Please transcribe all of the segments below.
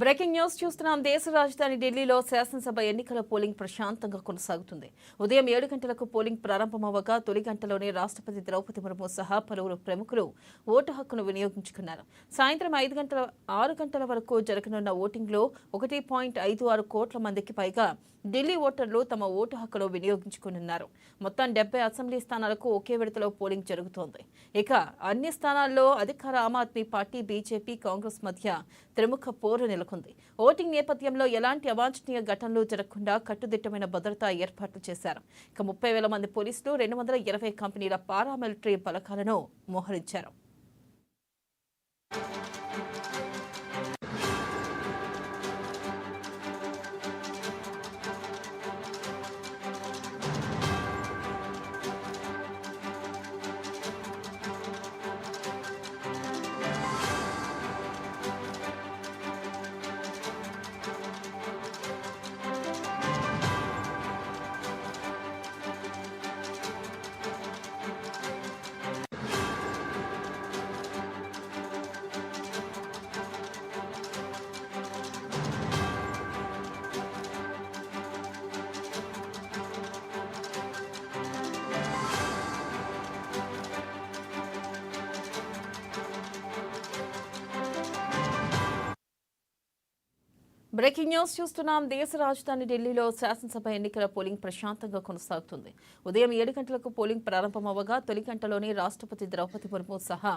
Breaking news చూస్తున్నాం. దేశ రాజధాని ఢిల్లీలో శాసనసభ ఎన్నికల పోలింగ్ ప్రశాంతంగా కొనసాగుతుంది. ఉదయం 7 గంటలకు పోలింగ్ ప్రారంభమవగా తొలి గంటలోనే రాష్ట్రపతి ద్రౌపది ముర్ము సహా పలువురు ప్రముఖులు ఓటు హక్కును వినియోగించుకున్నారు. సాయంత్రం 6 గంటల వరకు జరగనున్న ఓటింగ్లో 1.56 కోట్ల మందికి పైగా ఢిల్లీ ఓటర్లు తమ ఓటు హక్కును వినియోగించుకున్నారు. మొత్తం 70 అసెంబ్లీ స్థానాలకు ఒకే విడతలో పోలింగ్ జరుగుతోంది. ఇక అన్ని స్థానాల్లో అధికార ఆమ్ ఆద్మీ పార్టీ, బీజేపీ, కాంగ్రెస్ మధ్య త్రిముఖ పోరు నెలకొంది. ఓటింగ్ నేపథ్యంలో ఎలాంటి అవాంఛనీయ ఘటనలు జరగకుండా కట్టుదిట్టమైన భద్రతా ఏర్పాట్లు చేశారు. ఇక 30,000 మంది పోలీసులు 220 కంపెనీల పారామిలిటరీ బలగాలను మోహరించారు. బ్రేకింగ్ న్యూస్ చూస్తున్నాం. దేశ రాజధాని ఢిల్లీలో శాసనసభ ఎన్నికల పోలింగ్ ప్రశాంతంగా కొనసాగుతుంది. ఉదయం 7 గంటలకు పోలింగ్ ప్రారంభమవగా తొలి గంటలోనే రాష్ట్రపతి ద్రౌపది ముర్ము సహా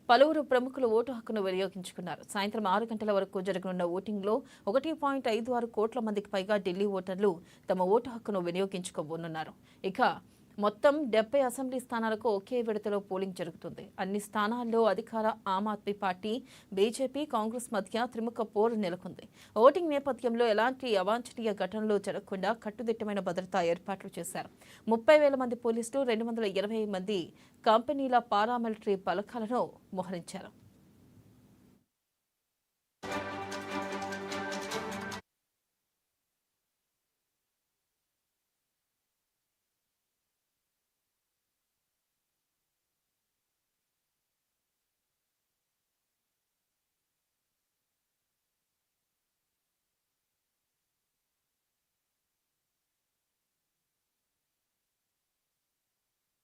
పలువురు ప్రముఖులు ఓటు హక్కును వినియోగించుకున్నారు. సాయంత్రం 6 గంటల వరకు జరగనున్న ఓటింగ్లో 1.56 కోట్ల మందికి పైగా ఢిల్లీ ఓటర్లు తమ ఓటు హక్కును వినియోగించుకోబోనున్నారు. ఇక మొత్తం 70 అసెంబ్లీ స్థానాలకు ఒకే విడతలో పోలింగ్ జరుగుతుంది. అన్ని స్థానాల్లో అధికార ఆమ్ ఆద్మీ పార్టీ, బీజేపీ, కాంగ్రెస్ మధ్య త్రిముఖ పోరు నెలకొంది. ఓటింగ్ నేపథ్యంలో ఎలాంటి అవాంఛనీయ ఘటనలు జరగకుండా కట్టుదిట్టమైన భద్రతా ఏర్పాట్లు చేశారు. 30,000 మంది పోలీసులు, 220 మంది కంపెనీల పారామిలిటరీ బలగాలను మోహరించారు.